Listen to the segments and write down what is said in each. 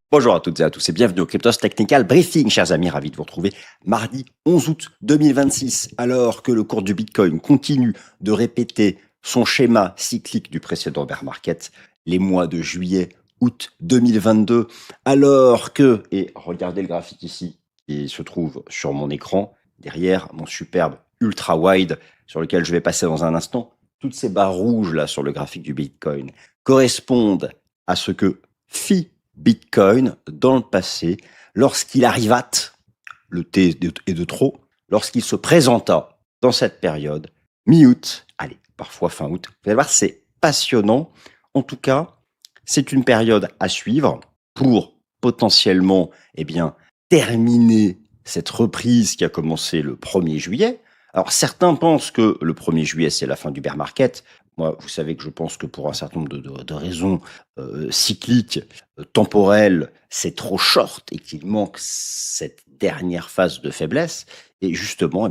Bonjour à toutes et à tous et bienvenue au Cryptos Technical Briefing, chers amis, ravi de vous retrouver mardi 11 août 2026, alors que le cours du Bitcoin continue de répéter son schéma cyclique du précédent bear market, les mois de juillet, août 2022, alors que, et regardez le graphique ici qui se trouve sur mon écran, derrière mon superbe ultra wide sur lequel je vais passer dans un instant, toutes ces barres rouges là sur le graphique du Bitcoin correspondent à ce que fit Bitcoin dans le passé, lorsqu'il arriva, le T est de trop, lorsqu'il se présenta dans cette période, mi-août, allez, parfois fin août. Vous allez voir, c'est passionnant. En tout cas, c'est une période à suivre pour potentiellement terminer cette reprise qui a commencé le 1er juillet. Alors certains pensent que le 1er juillet, c'est la fin du bear market. Moi, vous savez que je pense que pour un certain nombre de raisons cycliques, temporelles, c'est trop short et qu'il manque cette dernière phase de faiblesse. Et justement,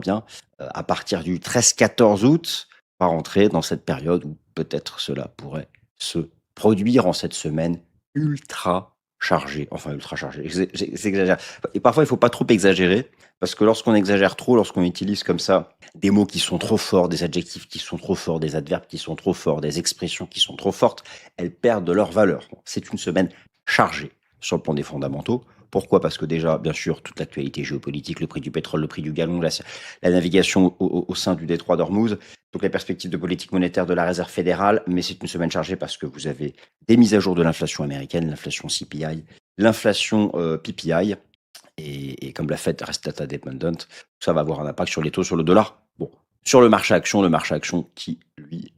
à partir du 13-14 août, on va rentrer dans cette période où peut-être cela pourrait se produire en cette semaine ultra chargée. Enfin, ultra chargée, j'exagère. Et parfois, il ne faut pas trop exagérer, parce que lorsqu'on exagère trop, lorsqu'on utilise comme ça des mots qui sont trop forts, des adjectifs qui sont trop forts, des adverbes qui sont trop forts, des expressions qui sont trop fortes, elles perdent de leur valeur. C'est une semaine chargée sur le plan des fondamentaux. Pourquoi? Parce que déjà, bien sûr, toute l'actualité géopolitique, le prix du pétrole, le prix du gallon, la navigation au sein du détroit d'Ormuz, donc les perspectives de politique monétaire de la Réserve fédérale, mais c'est une semaine chargée parce que vous avez des mises à jour de l'inflation américaine, l'inflation CPI, l'inflation PPI, et comme la Fed reste data dependent, ça va avoir un impact sur les taux, sur le dollar. Bon, sur le marché action qui, lui,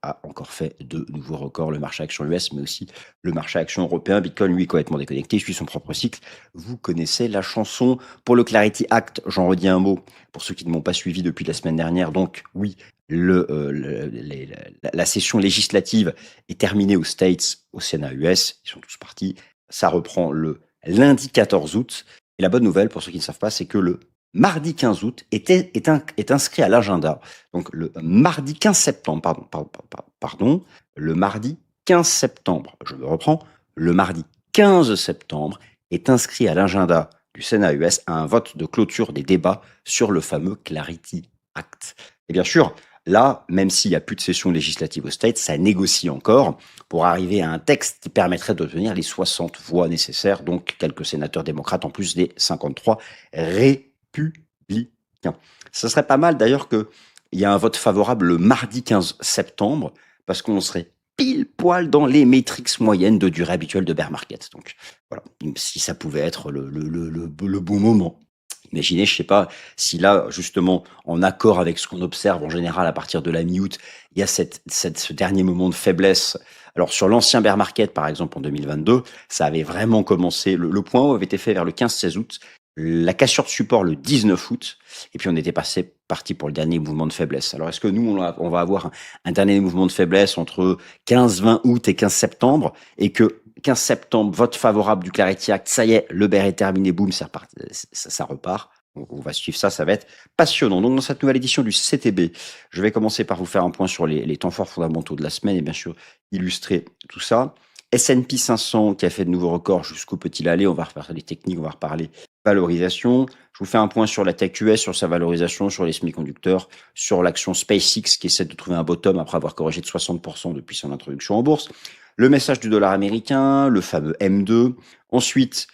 a encore fait de nouveaux records, le marché action US, mais aussi le marché action européen. Bitcoin, lui, complètement déconnecté, il suit son propre cycle. Vous connaissez la chanson. Pour le Clarity Act, j'en redis un mot, pour ceux qui ne m'ont pas suivi depuis la semaine dernière. Donc, oui, la session législative est terminée aux States, au Sénat US, ils sont tous partis. Ça reprend le lundi 14 août. Et la bonne nouvelle, pour ceux qui ne savent pas, c'est que le mardi 15 août est inscrit à l'agenda. Donc le mardi 15 septembre, pardon, le mardi 15 septembre, je me reprends, le mardi 15 septembre est inscrit à l'agenda du Sénat US à un vote de clôture des débats sur le fameux Clarity Act. Et bien sûr, là, même s'il n'y a plus de session législative aux States, ça négocie encore pour arriver à un texte qui permettrait d'obtenir les 60 voix nécessaires, donc quelques sénateurs démocrates en plus des 53 républicains. Ce serait pas mal d'ailleurs qu'il y ait un vote favorable le mardi 15 septembre, parce qu'on serait pile poil dans les métriques moyennes de durée habituelle de bear market. Donc voilà, si ça pouvait être le bon moment. Imaginez, je sais pas, si là, justement, en accord avec ce qu'on observe en général à partir de la mi-août, il y a ce dernier moment de faiblesse. Alors, sur l'ancien bear market, par exemple, en 2022, ça avait vraiment commencé. Le point haut avait été fait vers le 15-16 août, la cassure de support le 19 août, et puis on était parti pour le dernier mouvement de faiblesse. Alors, est-ce que nous, on va avoir un dernier mouvement de faiblesse entre 15-20 août et 15 septembre, et que 15 septembre, vote favorable du Clarity Act, ça y est, le bear est terminé, boum, ça repart. On va suivre ça, ça va être passionnant. Donc, dans cette nouvelle édition du CTB, je vais commencer par vous faire un point sur les temps forts fondamentaux de la semaine et bien sûr illustrer tout ça. S&P 500 qui a fait de nouveaux records jusqu'au petit aller, on va reparler techniques, on va reparler valorisation. Je vous fais un point sur la tech US, sur sa valorisation, sur les semi-conducteurs, sur l'action SpaceX qui essaie de trouver un bottom après avoir corrigé de 60% depuis son introduction en bourse. Le message du dollar américain, le fameux M2. Ensuite,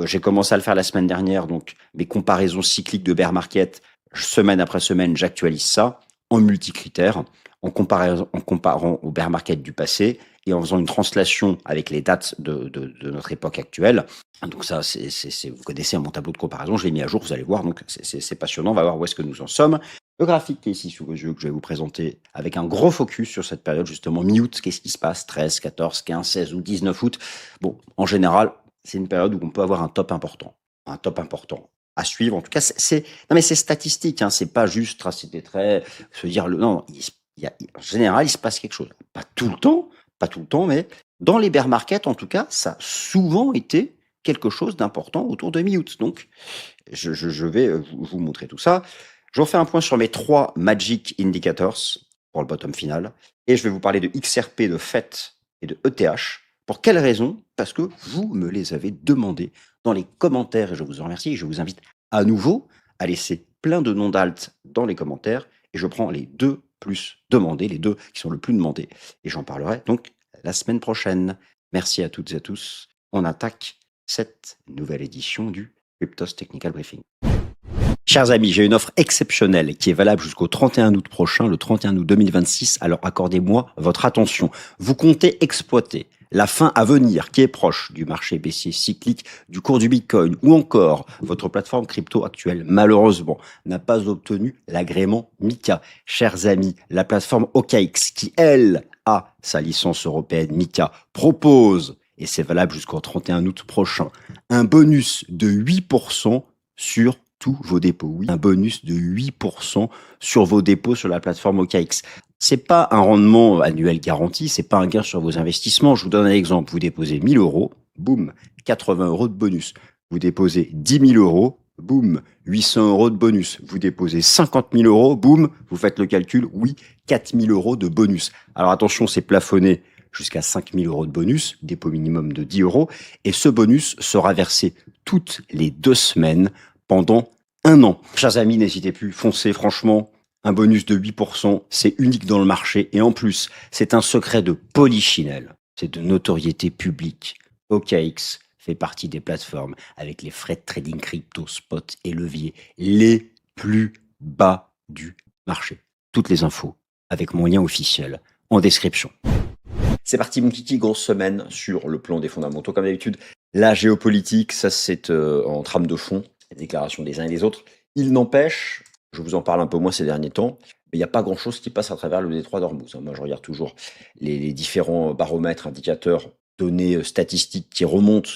j'ai commencé à le faire la semaine dernière, donc mes comparaisons cycliques de bear market, semaine après semaine, j'actualise ça en multicritères, en comparant au bear market du passé et en faisant une translation avec les dates de notre époque actuelle. Donc ça, vous connaissez mon tableau de comparaison, je l'ai mis à jour, vous allez voir, donc c'est passionnant, on va voir où est-ce que nous en sommes. Le graphique qui est ici sous vos yeux, que je vais vous présenter avec un gros focus sur cette période, justement, mi-août, qu'est-ce qui se passe, 13, 14, 15, 16 ou 19 août. Bon, en général, c'est une période où on peut avoir un top important à suivre. En tout cas, non mais c'est statistique, hein, c'est pas juste tracer des traits, se dire non, en général, il se passe quelque chose. Pas tout le temps, mais dans les bear markets, en tout cas, ça a souvent été quelque chose d'important autour de mi-août. Donc, je vais vous montrer tout ça. Je refais un point sur mes 3 Magic Indicators pour le bottom final. Et je vais vous parler de XRP, de FET et de ETH. Pour quelle raison? parce que vous me les avez demandés dans les commentaires et je vous en remercie. Et je vous invite à nouveau à laisser plein de noms d'alt dans les commentaires et je prends les 2 plus demandés, les 2 qui sont le plus demandés et j'en parlerai donc la semaine prochaine. Merci à toutes et à tous. On attaque cette nouvelle édition du Cryptos Technical Briefing. Chers amis, j'ai une offre exceptionnelle qui est valable jusqu'au 31 août prochain, le 31 août 2026. Alors accordez-moi votre attention. Vous comptez exploiter la fin à venir qui est proche du marché baissier cyclique, du cours du Bitcoin ou encore votre plateforme crypto actuelle, malheureusement, n'a pas obtenu l'agrément MiCA. Chers amis, la plateforme OKX qui, elle, a sa licence européenne MiCA, propose, et c'est valable jusqu'au 31 août prochain, un bonus de 8% sur tous vos dépôts. Oui, un bonus de 8% sur vos dépôts sur la plateforme OKX. C'est pas un rendement annuel garanti, c'est pas un gain sur vos investissements. Je vous donne un exemple. Vous déposez 1000 euros, boum, 80 euros de bonus. Vous déposez 10 000 euros, boum, 800 euros de bonus. Vous déposez 50 000 euros, boum, vous faites le calcul, oui, 4 000 euros de bonus. Alors attention, c'est plafonné jusqu'à 5 000 euros de bonus, dépôt minimum de 10 euros. Et ce bonus sera versé toutes les 2 semaines pendant 1 an. Chers amis, n'hésitez plus, foncez, franchement, un bonus de 8%, c'est unique dans le marché. Et en plus, c'est un secret de polichinelle, c'est de notoriété publique. OKX fait partie des plateformes avec les frais de trading crypto, spot et levier les plus bas du marché. Toutes les infos avec mon lien officiel en description. C'est parti mon kiki, grosse semaine sur le plan des fondamentaux. Comme d'habitude, la géopolitique, ça c'est en trame de fond, les déclarations des uns et des autres. Il n'empêche, je vous en parle un peu moins ces derniers temps, mais il n'y a pas grand-chose qui passe à travers le détroit d'Ormuz. Moi je regarde toujours les différents baromètres, indicateurs, données statistiques qui remontent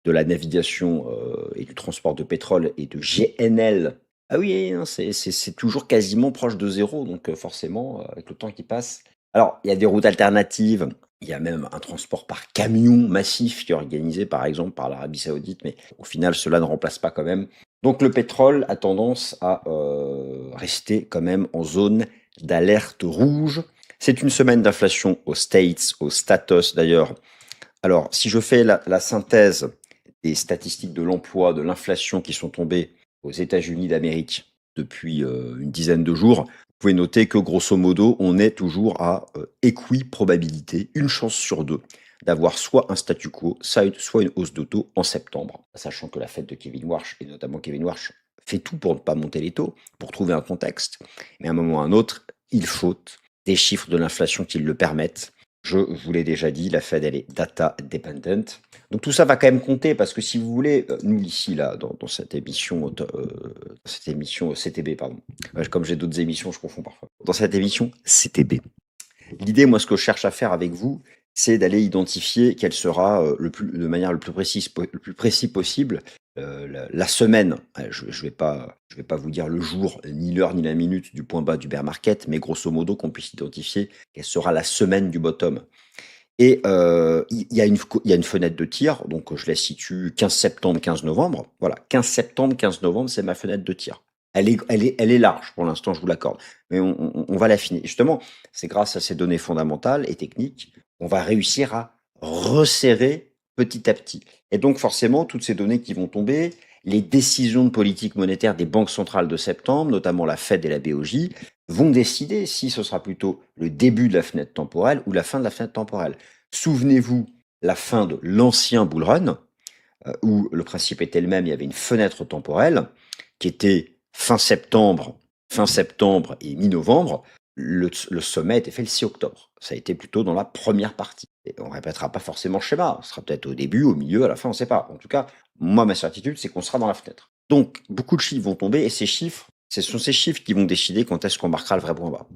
de la navigation et du transport de pétrole et de GNL. Ah oui, hein, c'est toujours quasiment proche de zéro, donc forcément, avec le temps qui passe. Alors, il y a des routes alternatives, il y a même un transport par camion massif qui est organisé par exemple par l'Arabie Saoudite, mais au final, cela ne remplace pas quand même. Donc le pétrole a tendance à rester quand même en zone d'alerte rouge. C'est une semaine d'inflation aux States, aux Statos d'ailleurs. Alors, si je fais la synthèse des statistiques de l'emploi, de l'inflation qui sont tombées aux États-Unis d'Amérique depuis une dizaine de jours, vous pouvez noter que grosso modo, on est toujours à équi-probabilité, une chance sur 2, d'avoir soit un statu quo, soit une hausse de taux en septembre, sachant que la fête de Kevin Warsh, et notamment Kevin Warsh, fait tout pour ne pas monter les taux, pour trouver un contexte. Mais à un moment ou à un autre, il faut des chiffres de l'inflation qui le permettent. Je vous l'ai déjà dit, la Fed, elle est data dependent. Donc tout ça va quand même compter parce que si vous voulez, nous ici, là, dans cette émission CTB, pardon. Comme j'ai d'autres émissions, je confonds parfois. Dans cette émission CTB. L'idée, moi, ce que je cherche à faire avec vous, c'est d'aller identifier quelle sera de manière le plus précis possible la semaine. Je vais pas vous dire le jour, ni l'heure, ni la minute du point bas du bear market, mais grosso modo qu'on puisse identifier quelle sera la semaine du bottom. Et il y a une fenêtre de tir, donc je la situe 15 septembre, 15 novembre. Voilà, 15 septembre, 15 novembre, c'est ma fenêtre de tir. Elle est large pour l'instant, je vous l'accorde, mais on va l'affiner. Justement, c'est grâce à ces données fondamentales et techniques, on va réussir à resserrer petit à petit. Et donc forcément, toutes ces données qui vont tomber, les décisions de politique monétaire des banques centrales de septembre, notamment la Fed et la BOJ, vont décider si ce sera plutôt le début de la fenêtre temporelle ou la fin de la fenêtre temporelle. Souvenez-vous, la fin de l'ancien bull run, où le principe était le même, il y avait une fenêtre temporelle qui était fin septembre et mi-novembre. Le sommet était fait le 6 octobre. Ça a été plutôt dans la première partie. Et on répétera pas forcément le schéma. Ce sera peut-être au début, au milieu, à la fin, on ne sait pas. En tout cas, moi, ma certitude, c'est qu'on sera dans la fenêtre. Donc, beaucoup de chiffres vont tomber et ces chiffres, ce sont ces chiffres qui vont décider quand est-ce qu'on marquera le vrai point bas.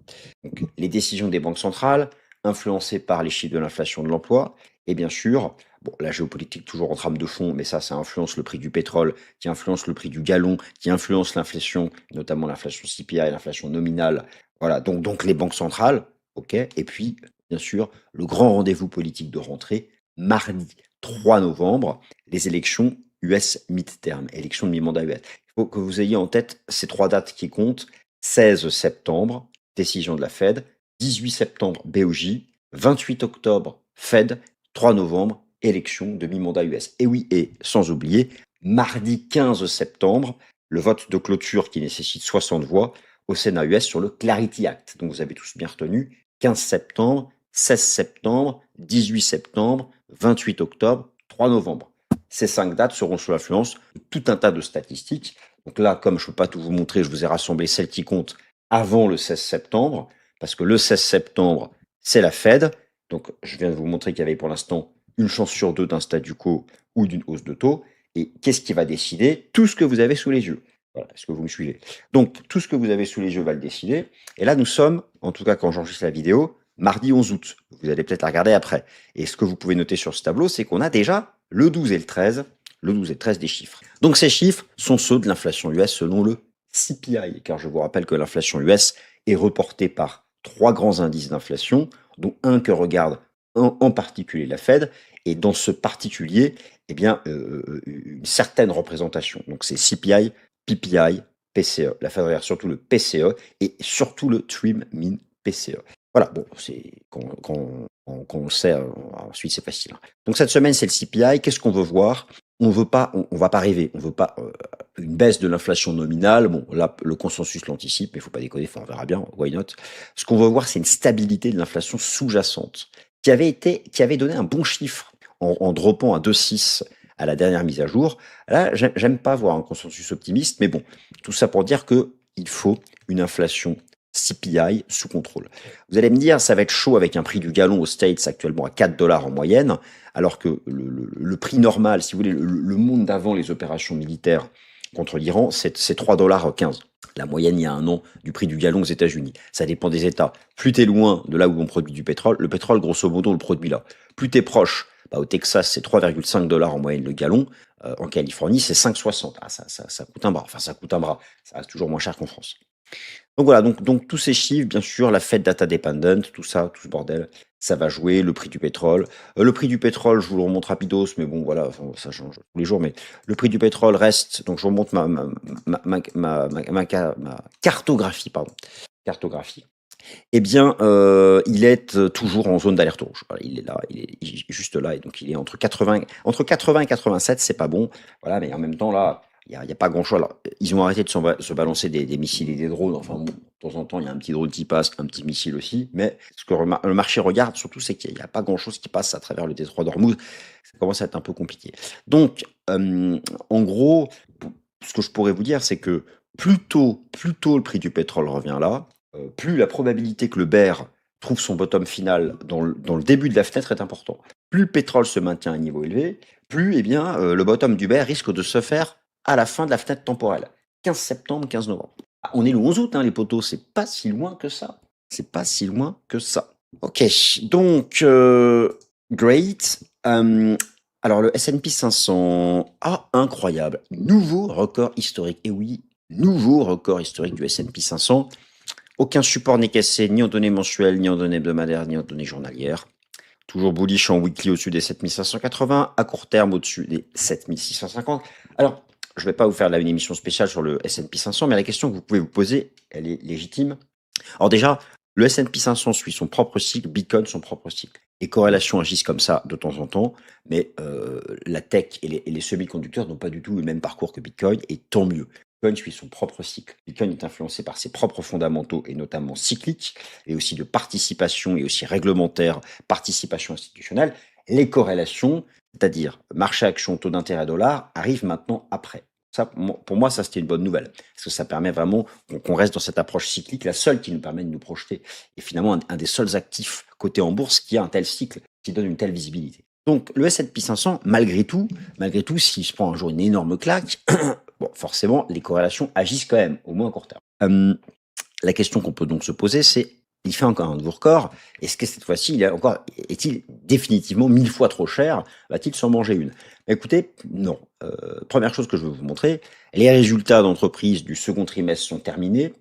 Donc, les décisions des banques centrales, influencées par les chiffres de l'inflation de l'emploi, et bien sûr, bon, la géopolitique toujours en trame de fond, mais ça influence le prix du pétrole, qui influence le prix du gallon, qui influence l'inflation, notamment l'inflation CPI, l'inflation nominale. Voilà, donc les banques centrales, ok, et puis, bien sûr, le grand rendez-vous politique de rentrée, mardi 3 novembre, les élections US midterm, élections de mi-mandat US. Il faut que vous ayez en tête ces 3 dates qui comptent. 16 septembre, décision de la Fed, 18 septembre, BOJ, 28 octobre, Fed, 3 novembre, élection de mi-mandat US. Et oui, et sans oublier, mardi 15 septembre, le vote de clôture qui nécessite 60 voix au Sénat US sur le Clarity Act. Donc vous avez tous bien retenu, 15 septembre, 16 septembre, 18 septembre, 28 octobre, 3 novembre. Ces 5 dates seront sous l'influence de tout un tas de statistiques. Donc là, comme je ne peux pas tout vous montrer, je vous ai rassemblé celles qui comptent avant le 16 septembre, parce que le 16 septembre, c'est la Fed. Donc je viens de vous montrer qu'il y avait pour l'instant une chance sur deux d'un statu quo ou d'une hausse de taux. Et qu'est-ce qui va décider? Tout ce que vous avez sous les yeux. Voilà, est-ce que vous me suivez? Donc tout ce que vous avez sous les yeux va le décider. Et là, nous sommes, en tout cas quand j'enregistre la vidéo, mardi 11 août. Vous allez peut-être la regarder après. Et ce que vous pouvez noter sur ce tableau, c'est qu'on a déjà le 12 et le 13, le 12 et le 13 des chiffres. Donc ces chiffres sont ceux de l'inflation US selon le CPI, car je vous rappelle que l'inflation US est reportée par 3 grands indices d'inflation, dont un que regarde en particulier la Fed, et dans ce particulier, eh bien, une certaine représentation. Donc c'est CPI, PPI, PCE. La Fed regarde surtout le PCE et surtout le Trim Min PCE. Voilà, bon, c'est quand on le sait, ensuite c'est facile. Donc cette semaine, c'est le CPI. Qu'est-ce qu'on veut voir? On va pas rêver. On veut pas une baisse de l'inflation nominale. Bon, là, le consensus l'anticipe, mais il faut pas déconner. Enfin, on verra bien. Why not? Ce qu'on veut voir, c'est une stabilité de l'inflation sous-jacente qui avait donné un bon chiffre en droppant à 2,6 à la dernière mise à jour. Là, j'aime pas voir un consensus optimiste, mais bon, tout ça pour dire que il faut une inflation CPI sous contrôle. Vous allez me dire, ça va être chaud avec un prix du gallon aux States actuellement à 4 dollars en moyenne, alors que le prix normal, si vous voulez, le monde d'avant les opérations militaires contre l'Iran, c'est 3,15 dollars. La moyenne il y a un an du prix du gallon aux États-Unis. Ça dépend des États. Plus t'es loin de là où on produit du pétrole, le pétrole, grosso modo, on le produit là. Plus t'es proche, au Texas, c'est 3,5 dollars en moyenne le gallon. En Californie, c'est 5,60. Ah, ça coûte un bras. Enfin, ça coûte un bras. Ça reste toujours moins cher qu'en France. Donc voilà, donc tous ces chiffres, bien sûr, la Fed data dependent, tout ça, tout ce bordel, ça va jouer, le prix du pétrole. Le prix du pétrole, je vous le remonte rapidos, mais bon, voilà, enfin, ça change tous les jours, mais le prix du pétrole reste, donc je vous remonte ma cartographie, pardon. Cartographie. Eh bien, il est toujours en zone d'alerte rouge. Voilà, il est là, il est juste là, et donc il est entre 80 et 87, c'est pas bon. Voilà, mais en même temps, là, il y a pas grand chose. Alors, ils ont arrêté de se balancer des missiles et des drones. Enfin, bon, de temps en temps, il y a un petit drone qui passe, un petit missile aussi. Mais ce que le marché regarde surtout, c'est qu'il n'y a pas grand chose qui passe à travers le détroit d'Ormuz. Ça commence à être un peu compliqué. Donc, en gros, ce que je pourrais vous dire, c'est que plus tôt le prix du pétrole revient là, plus la probabilité que le bear trouve son bottom final dans le début de la fenêtre est important. Plus le pétrole se maintient à un niveau élevé, plus eh bien, le bottom du bear risque de se faire à la fin de la fenêtre temporelle. 15 septembre, 15 novembre. Ah, on est le 11 août, hein, les potos, c'est pas si loin que ça. C'est pas si loin que ça. Ok, donc, great. Alors, le S&P 500, incroyable. Nouveau record historique. Et oui, nouveau record historique du S&P 500. Aucun support n'est cassé, ni en données mensuelles, ni en données hebdomadaires, ni en données journalières. Toujours bullish en weekly au-dessus des 7580, à court terme au-dessus des 7650. Alors, je ne vais pas vous faire une émission spéciale sur le S&P 500, mais la question que vous pouvez vous poser, elle est légitime. Alors déjà, le S&P 500 suit son propre cycle, Bitcoin son propre cycle. Les corrélations agissent comme ça de temps en temps, mais la tech et les semi-conducteurs n'ont pas du tout le même parcours que Bitcoin, et tant mieux. Bitcoin suit son propre cycle. Bitcoin est influencé par ses propres fondamentaux, et notamment cycliques, et aussi de participation, et aussi réglementaire, participation institutionnelle. Les corrélations, c'est-à-dire marché-action, taux d'intérêt dollar, arrivent maintenant après. Ça, pour moi, ça c'était une bonne nouvelle, parce que ça permet vraiment qu'on reste dans cette approche cyclique, la seule qui nous permet de nous projeter, et finalement un des seuls actifs cotés en bourse qui a un tel cycle, qui donne une telle visibilité. Donc le S&P 500, malgré tout, s'il se prend un jour une énorme claque, bon, forcément, les corrélations agissent quand même, au moins à court terme. La question qu'on peut donc se poser, c'est, il fait encore un nouveau record, est-ce que cette fois-ci, est-il définitivement 1000 fois trop cher? Va-t-il s'en manger une? Écoutez, non. Première chose que je veux vous montrer, les résultats d'entreprise du second trimestre sont terminés.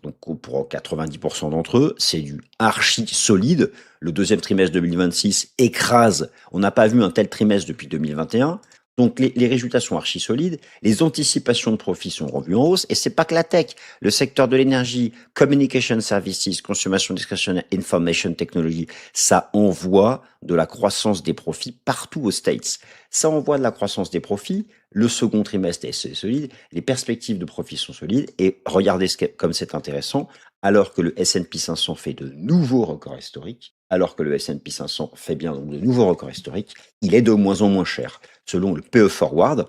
Donc pour 90% d'entre eux, c'est du archi solide. Le deuxième trimestre 2026 écrase. On n'a pas vu un tel trimestre depuis 2021. Donc les résultats sont archi solides, les anticipations de profit sont revues en hausse, et c'est pas que la tech, le secteur de l'énergie, communication services, consommation discrétionnaire, information technology, ça envoie de la croissance des profits partout aux States. Ça envoie de la croissance des profits, le second trimestre est solide, les perspectives de profit sont solides, et regardez comme c'est intéressant, alors que le S&P 500 fait de nouveaux records historiques, alors que le S&P 500 fait bien donc de nouveaux records historiques, il est de moins en moins cher. Selon le PE Forward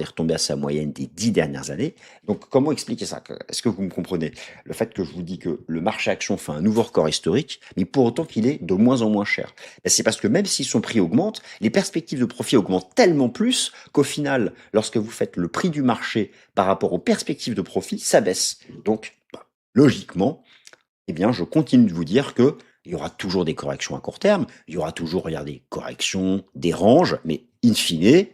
est retombé à sa moyenne des 10 dernières années. Donc, comment expliquer ça? Est-ce que vous me comprenez? Le fait que je vous dis que le marché action fait un nouveau record historique, mais pour autant qu'il est de moins en moins cher. C'est parce que même si son prix augmente, les perspectives de profit augmentent tellement plus qu'au final, lorsque vous faites le prix du marché par rapport aux perspectives de profit, ça baisse. Donc, logiquement, eh bien, je continue de vous dire que il y aura toujours des corrections à court terme, il y aura toujours, regardez, corrections, des ranges, mais in fine,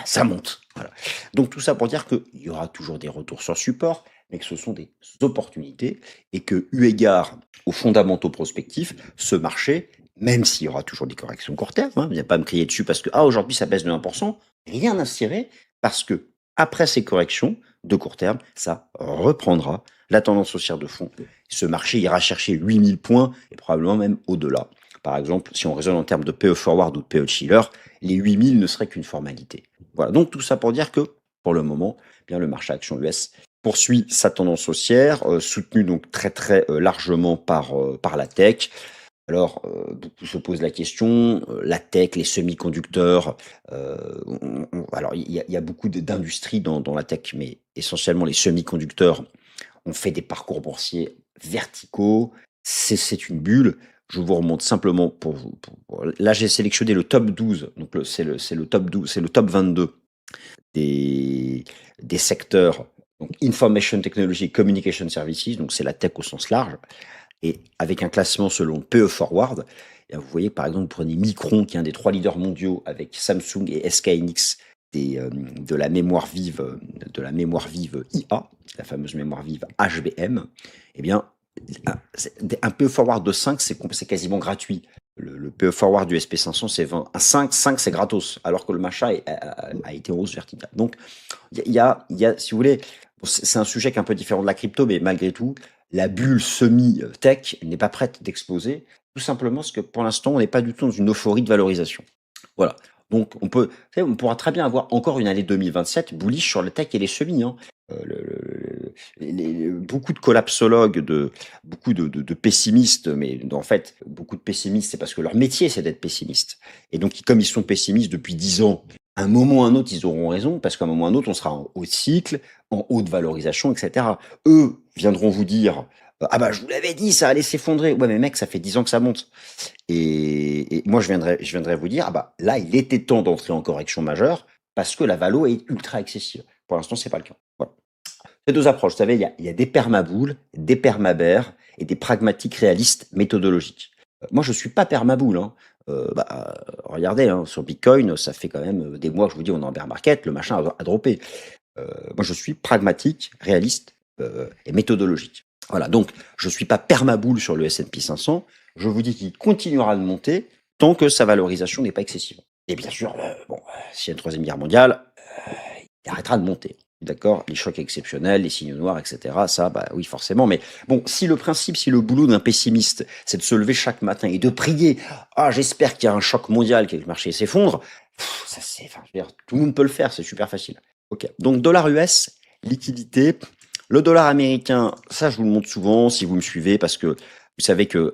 ça monte. Voilà. Donc tout ça pour dire qu'il y aura toujours des retours sur support, mais que ce sont des opportunités et que, eu égard aux fondamentaux prospectifs, ce marché, même s'il y aura toujours des corrections court terme, il n'y a pas à me crier dessus parce que aujourd'hui ça baisse de 1%, rien à cirer parce que après ces corrections de court terme, ça reprendra la tendance haussière de fond. Ce marché ira chercher 8000 points et probablement même au-delà. Par exemple, si on raisonne en termes de PE forward ou de PE chiller, les 8000 ne seraient qu'une formalité. Voilà, donc tout ça pour dire que, pour le moment, bien le marché action US poursuit sa tendance haussière, soutenue donc très largement par la tech. Alors, beaucoup se posent la question, la tech, les semi-conducteurs, alors il y a beaucoup d'industries dans la tech, mais essentiellement les semi-conducteurs ont fait des parcours boursiers verticaux. C'est une bulle. Je vous remonte simplement pour vous. Là, j'ai sélectionné le top 12. Donc, c'est le top 12, c'est le top 22 des secteurs. Donc, Information Technology, Communication Services. Donc, c'est la tech au sens large. Et avec un classement selon PE Forward. Et vous voyez, par exemple, vous prenez Micron, qui est un des 3 leaders mondiaux avec Samsung et SK Hynix, de la mémoire vive IA, la fameuse mémoire vive HBM, eh bien, un PE forward de 5, c'est quasiment gratuit. Le PE forward du SP500, c'est 20. À 5, c'est gratos, alors que le machin a été en hausse verticale. Donc, il y a, si vous voulez, c'est un sujet qui est un peu différent de la crypto, mais malgré tout, la bulle semi-tech n'est pas prête d'exploser, tout simplement parce que pour l'instant, on n'est pas du tout dans une euphorie de valorisation. Voilà. Donc, on pourra très bien avoir encore une année 2027 bullish sur la tech et les semis. Hein. Beaucoup de collapsologues, beaucoup de pessimistes, mais en fait, beaucoup de pessimistes, c'est parce que leur métier, c'est d'être pessimiste. Et donc, comme ils sont pessimistes depuis 10 ans, à un moment ou à un autre, ils auront raison, parce qu'à un moment ou à un autre, on sera en haut de cycle, en haute valorisation, etc. Eux viendront vous dire, ah bah je vous l'avais dit, ça allait s'effondrer. Ouais, mais mec, ça fait 10 ans que ça monte. Et moi, je viendrais vous dire, ah bah là, il était temps d'entrer en correction majeure parce que la valo est ultra excessive. Pour l'instant, c'est pas le cas. Voilà. Ces deux approches, vous savez, il y a des permaboules, des permabères et des pragmatiques réalistes méthodologiques. Moi, je suis pas permaboule. Hein. Regardez, hein, sur Bitcoin, ça fait quand même des mois que je vous dis, on est en bear market, le machin a droppé. Moi, je suis pragmatique, réaliste et méthodologique. Voilà, donc je suis pas permaboule sur le S&P 500. Je vous dis qu'il continuera de monter tant que sa valorisation n'est pas excessive. Et bien sûr, s'il y a une troisième guerre mondiale, il arrêtera de monter. D'accord? Les chocs exceptionnels, les signaux noirs, etc. Ça, bah oui, forcément. Mais bon, si le boulot d'un pessimiste, c'est de se lever chaque matin et de prier, ah, j'espère qu'il y a un choc mondial, que le marché s'effondre, ça c'est, tout le monde peut le faire, c'est super facile. Ok. Donc, dollar US, liquidité. Le dollar américain, ça, je vous le montre souvent si vous me suivez, parce que vous savez que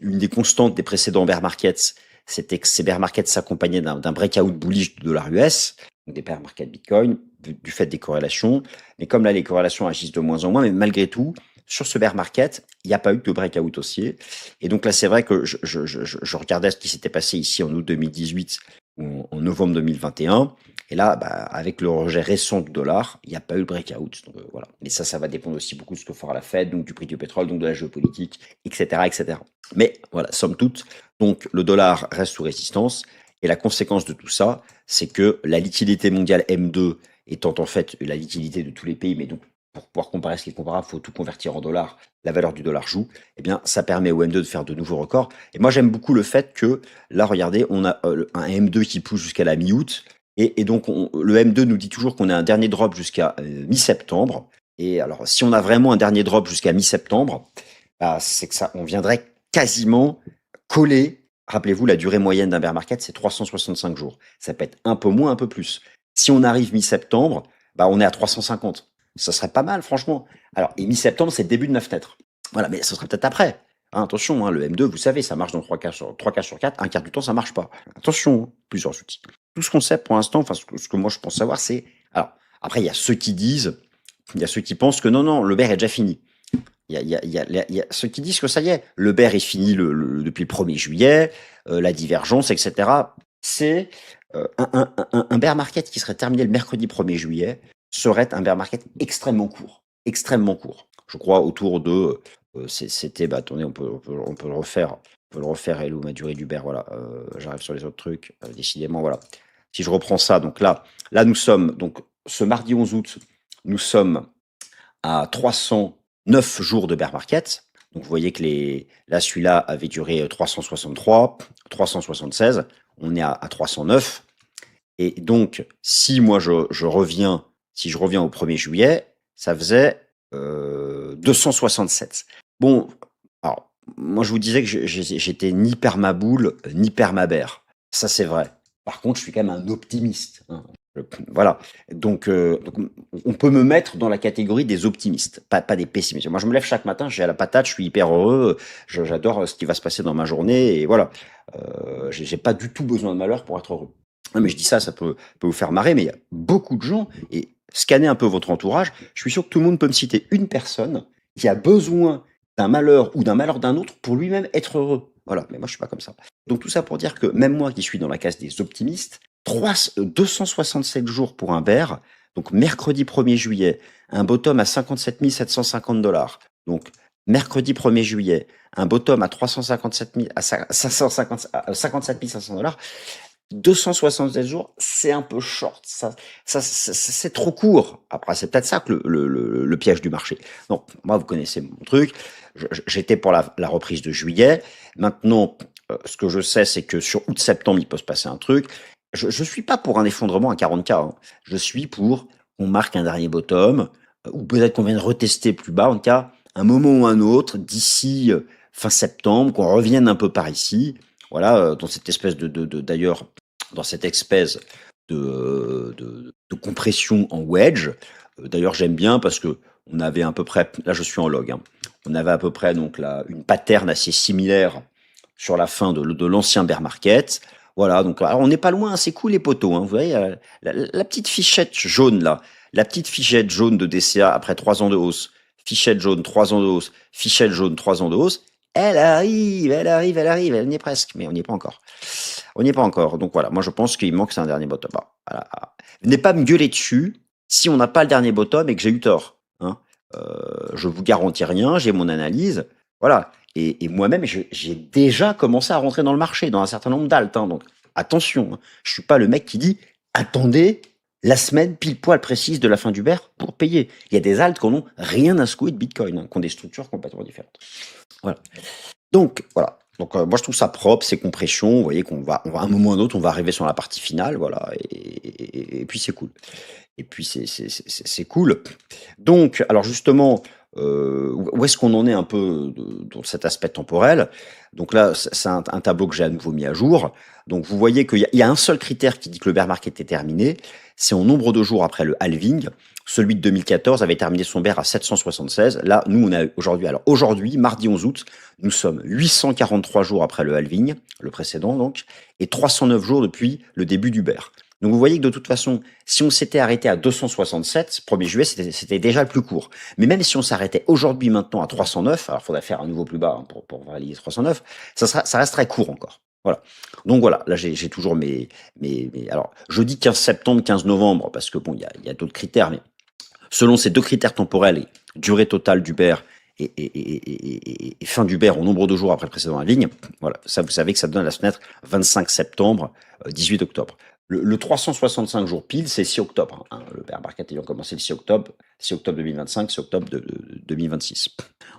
une des constantes des précédents bear markets, c'était que ces bear markets s'accompagnaient d'un breakout bullish du dollar US, donc des bear markets Bitcoin, du fait des corrélations. Mais comme là, les corrélations agissent de moins en moins, mais malgré tout, sur ce bear market, il n'y a pas eu de breakout haussier. Et donc là, c'est vrai que je regardais ce qui s'était passé ici en août 2018 ou en novembre 2021. Et là, avec le rejet récent du dollar, il n'y a pas eu le breakout. Donc, voilà. Mais ça va dépendre aussi beaucoup de ce que fera la Fed, donc du prix du pétrole, donc de la géopolitique, etc., etc. Mais voilà, somme toute, donc le dollar reste sous résistance. Et la conséquence de tout ça, c'est que la liquidité mondiale M2 étant en fait la liquidité de tous les pays, mais donc pour pouvoir comparer ce qui est comparable, il faut tout convertir en dollars. La valeur du dollar joue. Eh bien, ça permet au M2 de faire de nouveaux records. Et moi, j'aime beaucoup le fait que, là, regardez, on a un M2 qui pousse jusqu'à la mi-août. Et donc, le M2 nous dit toujours qu'on a un dernier drop jusqu'à mi-septembre. Et alors, si on a vraiment un dernier drop jusqu'à mi-septembre, bah, c'est que ça, on viendrait quasiment coller. Rappelez-vous, la durée moyenne d'un bear market, c'est 365 jours. Ça peut être un peu moins, un peu plus. Si on arrive mi-septembre, bah, on est à 350. Ça serait pas mal, franchement. Alors, et mi-septembre, c'est le début de 9 fenêtres. Voilà, mais ce sera peut-être après. Hein, attention, hein, le M2, vous savez, ça marche dans 3 cas sur 4. Un quart du temps, ça marche pas. Attention, hein, plusieurs outils. Tout ce qu'on sait pour l'instant, enfin, ce que moi je pense savoir, c'est. Alors, après, il y a ceux qui disent, il y a ceux qui pensent que non, non, le bear est déjà fini. Il y a ceux qui disent que ça y est, le bear est fini depuis le 1er juillet, la divergence, etc. C'est un bear market qui serait terminé le mercredi 1er juillet serait un bear market extrêmement court. Extrêmement court. Je crois autour de. C'était. Bah, attendez, on peut le refaire. On peut le refaire. Hello, ma durée du bear. Voilà. J'arrive sur les autres trucs. Décidément, voilà. Si je reprends ça, donc là, nous sommes. Donc, ce mardi 11 août, nous sommes à 309 jours de bear market. Donc, vous voyez que là, celui-là avait duré 363, 376. On est à 309. Et donc, si moi je reviens au 1er juillet, ça faisait 267. Bon, alors, moi je vous disais que j'étais ni permaboule, ni permabère. Ça c'est vrai. Par contre, je suis quand même un optimiste. Hein. Voilà. Donc, on peut me mettre dans la catégorie des optimistes, pas des pessimistes. Moi, je me lève chaque matin, j'ai à la patate, je suis hyper heureux, j'adore ce qui va se passer dans ma journée, et voilà. J'ai pas du tout besoin de malheur pour être heureux. Non, mais je dis ça, ça peut vous faire marrer, mais il y a beaucoup de gens, et scannez un peu votre entourage, je suis sûr que tout le monde peut me citer une personne qui a besoin d'un malheur ou d'un malheur d'un autre pour lui-même être heureux. Voilà, mais moi je suis pas comme ça. Donc tout ça pour dire que même moi qui suis dans la case des optimistes, 267 jours pour un bear, donc mercredi 1er juillet, un bottom à 57 750 dollars. Donc mercredi 1er juillet, un bottom à 357 000, à 550, à 57 500 dollars. 267 jours, c'est un peu short. C'est trop court. Après, c'est peut-être ça que le piège du marché. Donc, moi, vous connaissez mon truc. J'étais pour la reprise de juillet. Maintenant, ce que je sais, c'est que sur août-septembre, il peut se passer un truc. Je suis pas pour un effondrement à 40K. Hein. Je suis pour qu'on marque un dernier bottom, ou peut-être qu'on vienne retester plus bas. En tout cas, un moment ou un autre, d'ici fin septembre, qu'on revienne un peu par ici. Voilà, dans cette espèce d'ailleurs, dans cette espèce de compression en wedge. D'ailleurs, j'aime bien parce que on avait à peu près, là je suis en log, hein, on avait à peu près donc là une pattern assez similaire sur la fin de l'ancien bear market. Voilà, donc alors on n'est pas loin, c'est cool les poteaux. Hein, vous voyez, la petite fichette jaune là, la petite fichette jaune de DCA après 3 ans de hausse, fichette jaune 3 ans de hausse, fichette jaune 3 ans de hausse. Elle arrive, elle y est presque, mais on n'y est pas encore. On n'y est pas encore. Donc voilà, moi je pense qu'il manque c'est un dernier bottom. Voilà. Venez pas me gueuler dessus si on n'a pas le dernier bottom et que j'ai eu tort. Hein. Je vous garantis rien, j'ai mon analyse. Voilà. Et moi-même, j'ai déjà commencé à rentrer dans le marché, dans un certain nombre d'altes. Hein. Donc attention, hein. Je suis pas le mec qui dit attendez la semaine pile poil précise de la fin du bear pour payer. Il y a des altes qui n'ont rien à secouer de Bitcoin, hein, qui ont des structures complètement différentes. Voilà. Donc, voilà. Donc, moi, je trouve ça propre, ces compressions. Vous voyez qu'on va, à un moment ou un autre, on va arriver sur la partie finale, voilà. Et puis, c'est cool. Et puis, c'est cool. Donc, alors, justement, où est-ce qu'on en est un peu dans cet aspect temporel? Donc là, c'est un tableau que j'ai à nouveau mis à jour. Donc, vous voyez qu'il y a un seul critère qui dit que le bear market est terminé. C'est en nombre de jours après le halving. Celui de 2014 avait terminé son bear à 776. Là, nous, on a aujourd'hui, alors aujourd'hui, mardi 11 août, nous sommes 843 jours après le halving, le précédent donc, et 309 jours depuis le début du bear. Donc vous voyez que de toute façon, si on s'était arrêté à 267, 1er juillet, c'était déjà le plus court. Mais même si on s'arrêtait aujourd'hui maintenant à 309, alors il faudrait faire un nouveau plus bas hein, pour valider 309, ça resterait court encore. Voilà. Donc voilà, là j'ai toujours alors je dis 15 septembre, 15 novembre, parce que bon, il y a d'autres critères, mais selon ces deux critères temporels, durée totale du bear et fin du bear en nombre de jours après le précédent halving, voilà, ça vous savez que ça donne la fenêtre 25 septembre, 18 octobre. Le 365 jours pile, c'est 6 octobre, hein, le bear market ayant commencé le 6 octobre 2025, 6 octobre de 2026.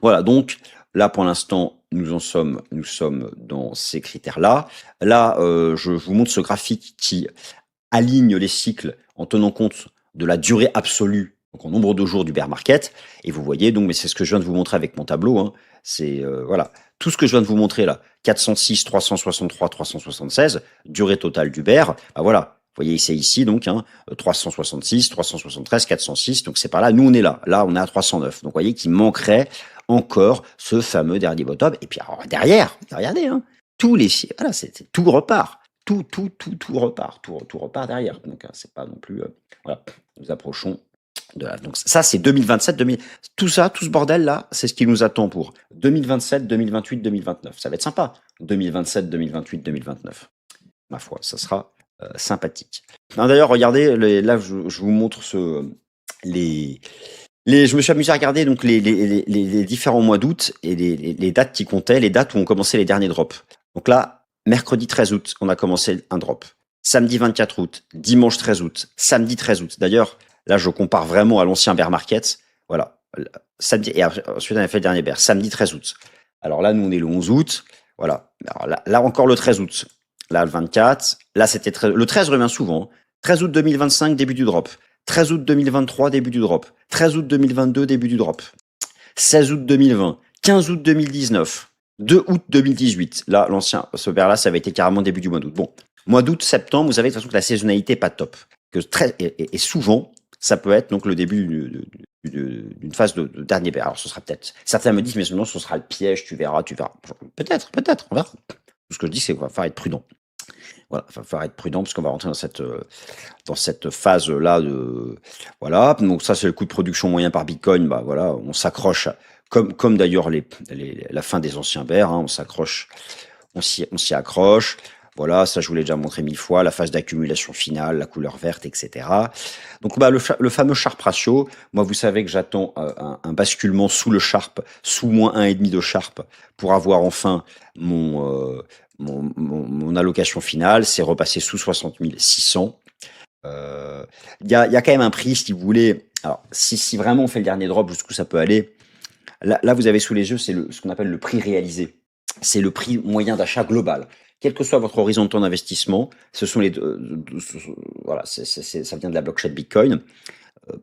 Voilà, donc là pour l'instant, nous sommes dans ces critères-là. Là, je vous montre ce graphique qui aligne les cycles en tenant compte de la durée absolue, donc en nombre de jours du bear market. Et vous voyez donc, mais c'est ce que je viens de vous montrer avec mon tableau, hein, c'est voilà, tout ce que je viens de vous montrer là, 406, 363, 376, durée totale du bear, bah voilà. Vous voyez, c'est ici, donc, hein, 366, 373, 406. Donc, c'est par là. Nous, on est là. Là, on est à 309. Donc, vous voyez qu'il manquerait encore ce fameux dernier bottom. Et puis, alors, derrière, regardez, hein, tous les, voilà, tout repart. Tout repart. Tout repart derrière. Donc, hein, c'est pas non plus, voilà. Nous approchons de là. Donc, ça, c'est 2027, 2000. Tout ça, tout ce bordel-là, c'est ce qui nous attend pour 2027, 2028, 2029. Ça va être sympa. 2027, 2028, 2029. Ma foi, ça sera sympathique. D'ailleurs, regardez, là, je vous montre les, je me suis amusé à regarder donc les différents mois d'août et les dates qui comptaient, les dates où on commençait les derniers drops. Donc là, mercredi 13 août, on a commencé un drop. Samedi 24 août, dimanche 13 août, samedi 13 août. D'ailleurs, là, je compare vraiment à l'ancien bear market. Voilà. Samedi, et ensuite, on a fait le dernier bear, samedi 13 août. Alors là, nous, on est le 11 août. Voilà. Alors là encore le 13 août. Là, le 24. Là, c'était le 13 revient souvent. 13 août 2025, début du drop. 13 août 2023, début du drop. 13 août 2022, début du drop. 16 août 2020. 15 août 2019. 2 août 2018. Là, l'ancien, ce verre-là, ça avait été carrément début du mois d'août. Bon. Mois d'août, septembre, vous savez de toute façon que la saisonnalité n'est pas top. Et souvent, ça peut être donc le début d'une phase de dernier bear. Alors, ce sera peut-être. Certains me disent, mais sinon, ce sera le piège, tu verras. Peut-être, on verra. Tout ce que je dis, c'est qu'il va falloir être prudent. Voilà, il va falloir être prudent parce qu'on va rentrer dans cette phase-là de voilà. Donc ça, c'est le coût de production moyen par Bitcoin. Bah voilà, on s'accroche comme d'ailleurs la fin des anciens bears. Hein, on s'accroche, on s'y accroche. Voilà, ça je vous l'ai déjà montré 1000 fois, la phase d'accumulation finale, la couleur verte, etc. Donc bah, le fameux Sharpe ratio, moi vous savez que j'attends un basculement sous le Sharpe, sous moins 1,5 de Sharpe, pour avoir enfin mon allocation finale, c'est repassé sous 60 600. Il y a quand même un prix, si vous voulez. Alors, si vraiment on fait le dernier drop, jusqu'où ça peut aller. Là vous avez sous les yeux, c'est ce qu'on appelle le prix réalisé. C'est le prix moyen d'achat global. Quel que soit votre horizon de temps d'investissement, ce sont voilà, ça vient de la blockchain Bitcoin.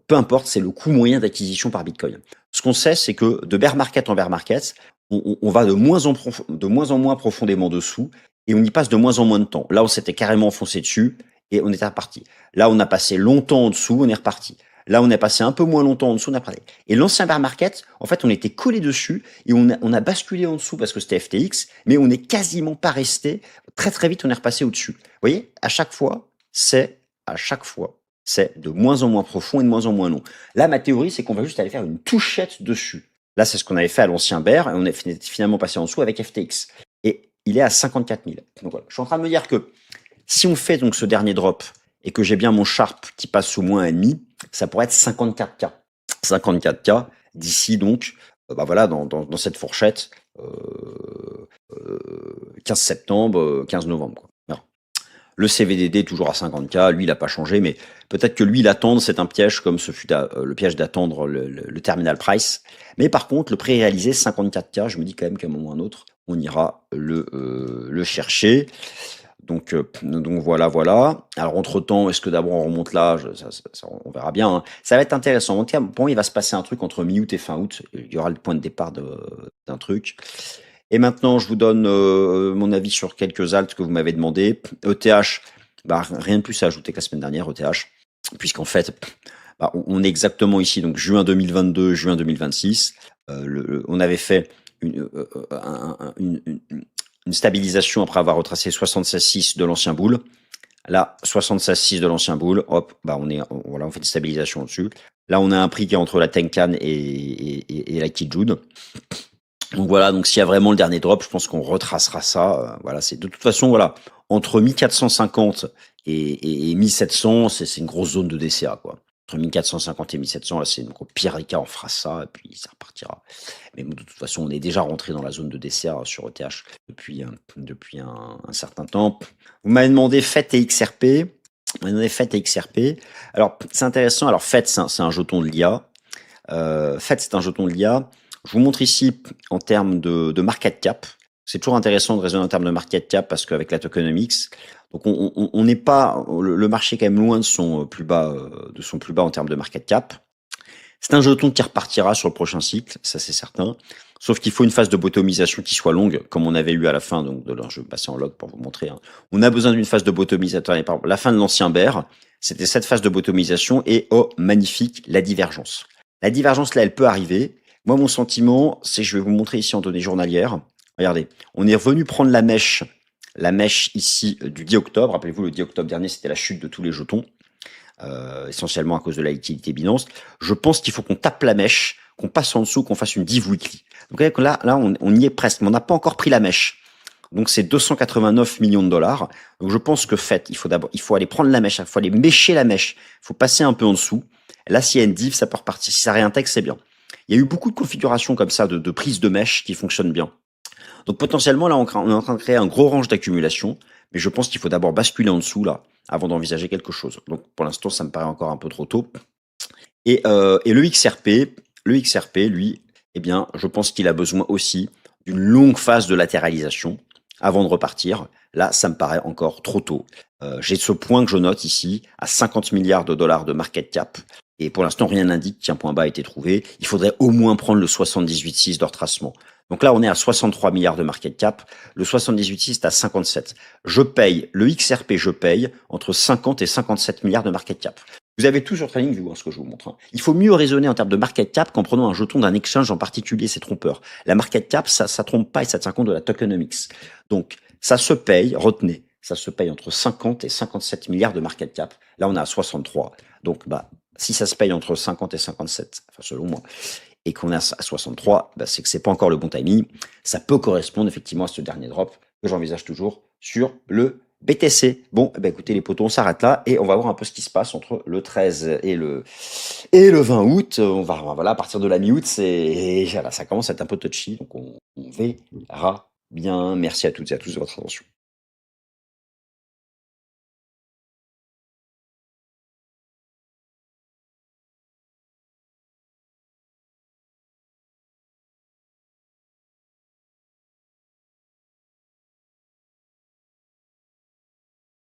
Peu importe, c'est le coût moyen d'acquisition par Bitcoin. Ce qu'on sait, c'est que de bear market en bear market, on va de moins en moins profondément dessous et on y passe de moins en moins de temps. Là, on s'était carrément enfoncé dessus et on était reparti. Là, on a passé longtemps en dessous, on est reparti. Là, on est passé un peu moins longtemps en dessous, on est reparti. Et l'ancien bear market, en fait, on était collé dessus et on a basculé en dessous parce que c'était FTX, mais on n'est quasiment pas resté. Très très vite, on est repassé au-dessus. Vous voyez, à chaque fois, c'est de moins en moins profond et de moins en moins long. Là, ma théorie, c'est qu'on va juste aller faire une touchette dessus. Là, c'est ce qu'on avait fait à l'ancien bear et on est finalement passé en dessous avec FTX. Et il est à 54 000. Donc voilà, je suis en train de me dire que si on fait donc ce dernier drop et que j'ai bien mon Sharpe qui passe sous moins 1,5, ça pourrait être 54K. 54K d'ici donc, bah voilà, dans cette fourchette 15 septembre, 15 novembre. Quoi. Le CVDD toujours à 50K, lui il n'a pas changé, mais peut-être que lui l'attendre c'est un piège comme ce fut le piège d'attendre le terminal price. Mais par contre le prix réalisé 54K, je me dis quand même qu'à un moment ou à un autre on ira le chercher. Donc voilà. Alors entre-temps, est-ce que d'abord on remonte là on verra bien. Hein. Ça va être intéressant. Bon, il va se passer un truc entre mi-août et fin août. Il y aura le point de départ d'un truc. Et maintenant, je vous donne mon avis sur quelques alts que vous m'avez demandé. ETH, bah, rien de plus à ajouter que la semaine dernière, ETH, puisqu'en fait, bah, on est exactement ici, donc juin 2022, juin 2026. On avait fait une stabilisation après avoir retracé 76,6 de l'ancien bull. Là, 76,6 de l'ancien bull, hop, bah on fait une stabilisation dessus. Là, on a un prix qui est entre la Tenkan et la Kijun. Donc voilà, donc s'il y a vraiment le dernier drop, je pense qu'on retracera ça. Voilà, c'est de toute façon, voilà, entre 1450 et 1700, c'est une grosse zone de DCA, quoi. Entre 1450 et 1700, là, c'est donc au pire des cas, on fera ça et puis ça repartira. Mais de toute façon, on est déjà rentré dans la zone de DCA sur ETH depuis un certain temps. Vous m'avez demandé FET et XRP. On est FET et XRP. Alors, c'est intéressant. Alors, FET, c'est un jeton de l'IA. FET, c'est un jeton de l'IA. Je vous montre ici en termes de market cap. C'est toujours intéressant de raisonner en termes de market cap parce qu'avec la tokenomics, donc on n'est pas, le marché est quand même loin de son plus bas, en termes de market cap. C'est un jeton qui repartira sur le prochain cycle, ça c'est certain. Sauf qu'il faut une phase de bottomisation qui soit longue, comme on avait eu à la fin donc je vais passer en log pour vous montrer. Hein. On a besoin d'une phase de bottomisation. Par exemple, la fin de l'ancien bear, c'était cette phase de bottomisation et oh magnifique, la divergence. La divergence là, elle peut arriver. Moi, mon sentiment, c'est je vais vous montrer ici en données journalières. Regardez, on est revenu prendre la mèche ici du 10 octobre. Rappelez-vous, le 10 octobre dernier, c'était la chute de tous les jetons. Essentiellement à cause de la liquidité Binance. Je pense qu'il faut qu'on tape la mèche, qu'on passe en dessous, qu'on fasse une div weekly. Donc là, on y est presque, mais on n'a pas encore pris la mèche. Donc c'est 289 millions de dollars. Donc je pense que il faut aller prendre la mèche, il faut aller mècher la mèche, il faut passer un peu en dessous. Là, s'il y a une div, ça peut repartir. Si ça réintègre, c'est bien. Il y a eu beaucoup de configurations comme ça, de prise de mèche qui fonctionnent bien. Donc potentiellement, là, on est en train de créer un gros range d'accumulation, mais je pense qu'il faut d'abord basculer en dessous, là, avant d'envisager quelque chose. Donc pour l'instant, ça me paraît encore un peu trop tôt. Et le XRP, lui, eh bien, je pense qu'il a besoin aussi d'une longue phase de latéralisation avant de repartir. Là, ça me paraît encore trop tôt. J'ai ce point que je note ici, à 50 milliards de dollars de market cap. Et pour l'instant, rien n'indique qu'un point bas a été trouvé. Il faudrait au moins prendre le 78,6 de retracement. Donc là, on est à 63 milliards de market cap. Le 78,6 est à 57. Je paye, le XRP, je paye entre 50 et 57 milliards de market cap. Vous avez tout sur TradingView, ce que je vous montre. Hein. Il faut mieux raisonner en termes de market cap qu'en prenant un jeton d'un exchange en particulier, c'est trompeur. La market cap, ça trompe pas et ça tient compte de la tokenomics. Donc, ça se paye, retenez, ça se paye entre 50 et 57 milliards de market cap. Là, on est à 63. Donc, si ça se paye entre 50 et 57, enfin, selon moi, et qu'on est à 63, c'est que c'est pas encore le bon timing. Ça peut correspondre effectivement à ce dernier drop que j'envisage toujours sur le BTC. Bon, écoutez les potos, on s'arrête là et on va voir un peu ce qui se passe entre le 13 et le 20 août. Voilà, à partir de la mi-août, ça commence à être un peu touchy, donc on verra bien. Merci à toutes et à tous de votre attention.